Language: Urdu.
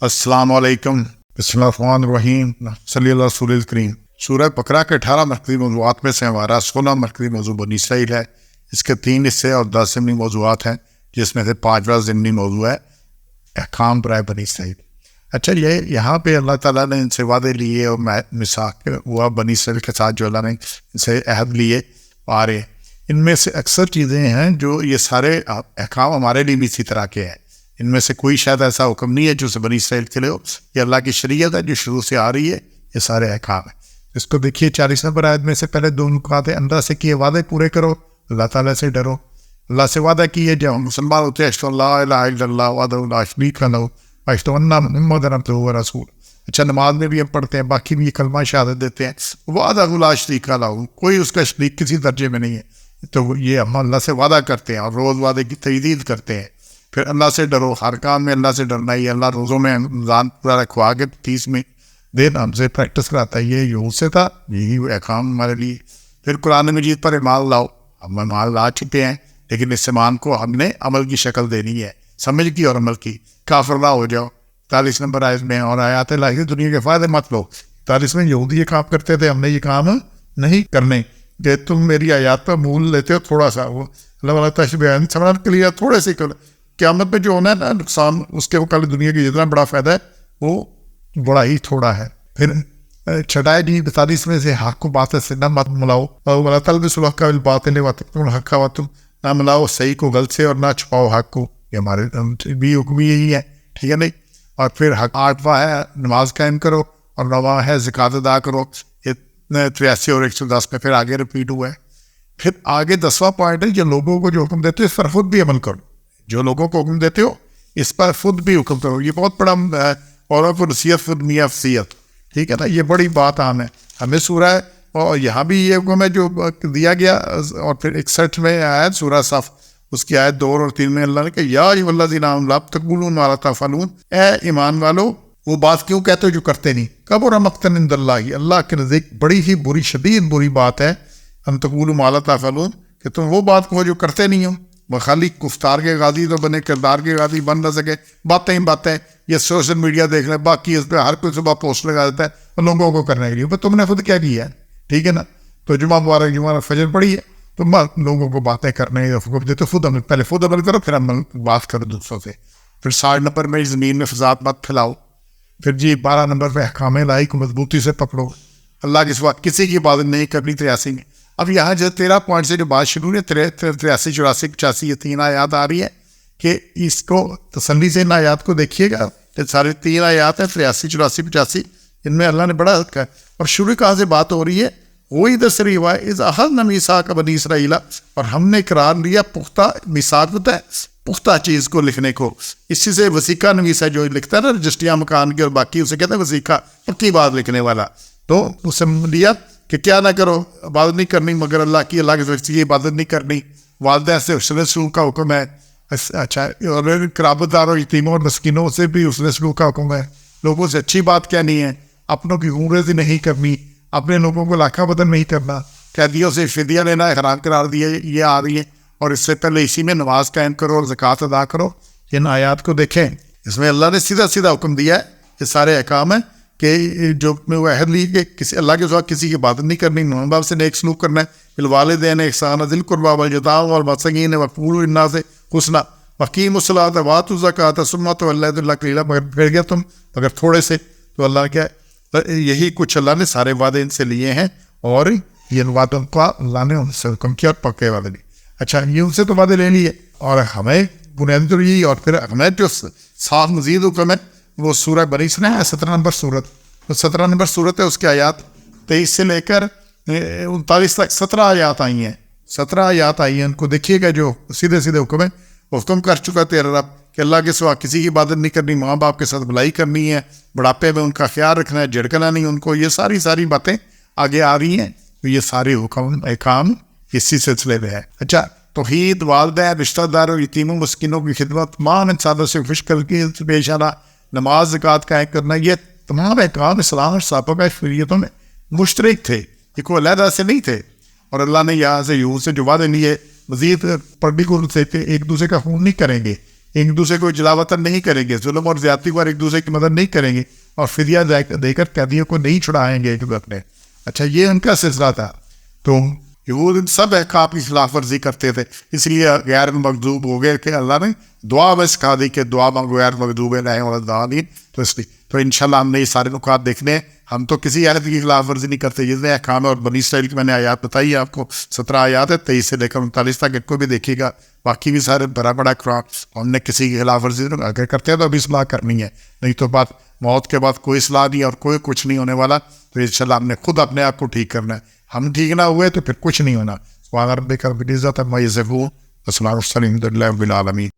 السلام علیکم، بسم اللہ الرحمن الرحیم، صلی اللہ رسول الکریم۔ سورہ بقرہ کے 18 مرکزی موضوعات میں سے ہمارا 16 مرکزی موضوع بنی اسرائیل ہے۔ اس کے 3 حصے اور 10 ضمنی موضوعات ہیں، جس میں سے 5واں ضمنی موضوع ہے احکام برائے بنی اسرائیل۔ اچھا، یہاں پہ اللہ تعالیٰ نے ان سے وعدے لیے اور میثاق ہوا بنی اسرائیل کے ساتھ، جو اللہ نے ان سے عہد لیے آ رہے ہیں۔ ان میں سے اکثر چیزیں ہیں جو یہ سارے احکام ہمارے لیے بھی اسی طرح کے ہیں۔ ان میں سے کوئی شاید ایسا حکم نہیں ہے جو سے بنی اسرائیل کے لیے ہو۔ یہ اللہ کی شریعت ہے جو شروع سے آ رہی ہے، یہ سارے احکام ہیں۔ اس کو دیکھیے 40 نمبر آیت میں سے پہلے 2 نکات ہیں۔ اللہ سے کیے وعدے پورے کرو، اللہ تعالیٰ سے ڈرو۔ اللہ سے وعدہ کیے جب ہم مسلمان ہوتے ہیں، اشہد ان لا الہ الا اللہ وحدہ لا شریک لہ واشہد ان محمدا عبدہ ورسولہ۔ اچھا، نماز میں بھی ہم پڑھتے ہیں، باقی بھی یہ کلمہ شہادت دیتے ہیں، وحدہ لا شریک لہ، کوئی اس کا شریک کسی درجے میں نہیں ہے۔ تو یہ ہم اللہ سے وعدہ کرتے ہیں اور روز وعدے کی تجدید کرتے ہیں۔ پھر اللہ سے ڈرو، ہر کام میں اللہ سے ڈرنا ہی ہے۔ اللہ روزوں میں رمضان پورا رکھوا کے 30 میں دن ہم سے پریکٹس کراتا ہے۔ یہ یہود سے تھا، یہی احکام ہمارے لیے۔ پھر قرآن مجید پر ایمان لاؤ، ہم ایمان لا چکے ہیں، لیکن اس ایمان کو ہم نے عمل کی شکل دینی ہے، سمجھ کی اور عمل کی۔ کافر نہ ہو جاؤ 40 نمبر آیت میں، اور آیات الہی دنیا کے فائدے مت لو۔ 40 میں یہودی یہ کام کرتے تھے، ہم نے یہ کام نہیں کرنے کہ تم میری آیات پر مول لیتے ہو تھوڑا سا، وہ اللہ والا تشبیہ سمجھنے کے لیے تھوڑے سے قیامت میں جو ہونا ہے نا نقصان، اس کے مقابلے دنیا کی جتنا بڑا فائدہ ہے وہ بڑا ہی تھوڑا ہے۔ پھر چھٹائے جی 42 میں سے حق کو باطل سے نہ مت ملاؤ، ولا تلبسوا الحق بالباطل وتکتموا الحق وانتم، نہ ملاؤ صحیح کو غلط سے اور نہ چھپاؤ حق کو۔ یہ ہمارے بھی حکم یہی ہے، ٹھیک ہے نہیں؟ اور پھر حق 8واں ہے نماز قائم کرو، اور 9واں ہے زکوٰۃ ادا کرو۔ یہ 83 اور 110 میں پھر آگے ریپیٹ ہوا ہے۔ پھر آگے 10واں پوائنٹ ہے، جو لوگوں کو جو حکم دیتے ہو اس پر خود بھی عمل کرو۔ جو لوگوں کو حکم دیتے ہو اس پر خود بھی حکم کرو۔ یہ بہت بڑا اور نصیحت خود میاں افصیت، ٹھیک ہے نا؟ یہ بڑی بات عام ہے ہمیں سورہ ہے، اور یہاں بھی یہ حکم ہے جو دیا گیا۔ اور پھر 61 میں آیت سورہ صف، اس کی آیت 2 اور 3 میں اللہ نے کہا یا ایھا الذین آمنوا لا تقولوا ما لا تفعلون، اے ایمان والو وہ بات کیوں کہتے ہو جو کرتے نہیں۔ کبر مقتا عند اللہ، اللہ کے نزدیک بڑی ہی بری، شدید بری بات ہے ان تقولوا ما لا تفعلون، کہ تم وہ بات کہو جو کرتے نہیں ہو۔ خالی گفتار کے غازی تو بنے، کردار کے غازی بن نہ سکے۔ باتیں ہی باتیں، یہ سوشل میڈیا دیکھ لیں، باقی اس پہ ہر کوئی صبح پوسٹ لگا دیتا ہے لوگوں کو کرنے کے لیے، پر تم نے خود کیا کیا ہے؟ ٹھیک ہے نا؟ تو جمعہ مبارک جمعہ فجر پڑھی ہے، تم لوگوں کو باتیں کرنے دیتے، خود عمل، پہلے خود عمل کرو پھر عمل بات کرو دوسروں سے۔ پھر 60 نمبر میں زمین میں فساد مت پھیلاؤ۔ پھر جی 12 نمبر پہ احکام الہی کو مضبوطی سے پکڑو، اللہ کے سوا کسی کی عبادت نہیں کرنی۔ 83 میں اب یہاں جو 13 پوائنٹ سے جو بات شروع ہے، 83 84 85 یہ 3 آیات آ رہی ہے کہ اس کو تسلی سے ان آیات کو دیکھیے گا۔ سارے 3 آیات ہیں 83 84 85، ان میں اللہ نے بڑا حق ہے۔ اور شروع کہاں سے بات ہو رہی ہے؟ وہی تصریح ہوا ہے اذ اخذنا میثاق بنی اسرائیل، اور ہم نے قرار لیا پختہ میثاق، ہوتا ہے پختہ چیز کو لکھنے کو۔ اسی سے وثیقہ نویس ہے، جو لکھتا ہے نا رجسٹریاں مکان کی اور باقی، اسے کہتے ہیں وثیقہ، پکی بات لکھنے والا۔ تو اسے لیا کہ کیا نہ کرو، عبادت نہیں کرنی مگر اللہ کی، اللہ کے سوا کی عبادت نہیں کرنی، والدین سے حسن سلوک کا حکم ہے۔ اچھا، اور قرابت داروں، یتیموں اور مسکینوں سے بھی حسن سلوک کا حکم ہے۔ لوگوں سے اچھی بات کہنی ہے، اپنوں کی خونریزی نہیں کرنی، اپنے لوگوں کو لاکھا بدن نہیں کرنا، قیدیوں سے فدیہ لینا حرام قرار دیا، یہ آ رہی ہے۔ اور اس سے پہلے اسی میں نماز قائم کرو اور زکوٰۃ ادا کرو۔ ان آیات کو دیکھیں، اس میں اللہ نے سیدھا سیدھا حکم دیا ہے، یہ سارے احکام ہیں کہ جو میں وہ عہد لی کہ کسی اللہ کے سوا کسی کی عبادت نہیں کرنی، ماں باپ سے نیک سلوک کرنا ہے، بالوالدین احسانا، ذی القربیٰ والیتامیٰ والمساکین وقولوا للناس حسنا واقیموا الصلاۃ وآتوا الزکوٰۃ ثم تولیتم الا قلیلا، مگر پھر گیا تم مگر تھوڑے سے۔ تو اللہ کیا یہی کچھ اللہ نے سارے وعدے ان سے لیے ہیں، اور یہ وعدوں کا اللہ نے ان سے حکم کیا اور پکے وعدے لیے۔ اچھا، یہ ان سے تو وعدے لے لیے، اور ہمیں بنیادی طور یہی، اور پھر ہمیں جو ساتھ مزید حکم ہے وہ سورہ بنی اسرائیل ہے، 17 نمبر صورت، 17 نمبر صورت ہے، اس کی آیات 23 سے لے کر 39 تک 17 آیات آئی ہیں، 17 آیات آئی ہیں۔ ان کو دیکھیے گا، جو سیدھے سیدھے حکم ہے، حکم کر چکا تیرا رب کہ اللہ کے سوا کسی کی عبادت نہیں کرنی، ماں باپ کے ساتھ بھلائی کرنی ہے، بڑھاپے میں ان کا خیال رکھنا ہے، جھڑکنا نہیں ان کو، یہ ساری باتیں آگے آ رہی ہیں۔ تو یہ سارے حکم احکام اسی سلسلے میں ہے۔ اچھا، توحید، والدین، رشتہ داروں، یتیموں، مسکینوں کی خدمت، تمام انسانوں سے خوش قلبی سے پیش آنا، نماز زکوٰۃ قائم کرنا، یہ تمام احکام اسلام اور صحابہ شریعتوں میں مشترک تھے، یہ کوئی علیحدہ سے نہیں تھے۔ اور اللہ نے یہاں سے یہود سے جو وعدے لیے، مزید پرڈی کو سے ایک دوسرے کا خون نہیں کریں گے، ایک دوسرے کو اجلا وطن نہیں کریں گے, ظلم اور زیادتی پر ایک دوسرے کی مدد نہیں کریں گے, اور فدیہ دے کر قیدیوں کو نہیں چھڑائیں گے اپنے. اچھا یہ ان کا سلسلہ تھا. تو یہود ان سب احکام کی خلاف ورزی کرتے تھے, اس لیے غیر مغضوب ہو گئے کہ اللہ نے دعا میں سکھا دی کہ دعا مانگو غیر مغضوب علیہم ولا الضالین. تو اس لیے تو انشاءاللہ ہم نے یہ سارے نکات دیکھنے ہیں. ہم تو کسی آیت کی خلاف ورزی نہیں کرتے, جتنے احکام ہے. اور بنی اسرائیل کی میں نے آیات بتائی ہے آپ کو, 17 آیات ہے, 23 سے لے کر 39 تک, ان کو بھی دیکھیے گا. باقی بھی سارے بڑا بڑا قرآن. ہم نے کسی کی خلاف ورزی اگر کرتے ہیں تو ابھی اصلاح کرنی ہے, نہیں تو بات موت کے بعد کوئی اصلاح نہیں اور کوئی کچھ نہیں ہونے والا. تو انشاءاللہ ہم نے خود اپنے آپ کو ٹھیک کرنا ہے. ہم ٹھیک نہ ہوئے تو پھر کچھ نہیں ہونا. سبحان ربک رب العزۃ عما یصفون وسلام علی المرسلین الحمد للہ رب العالمین.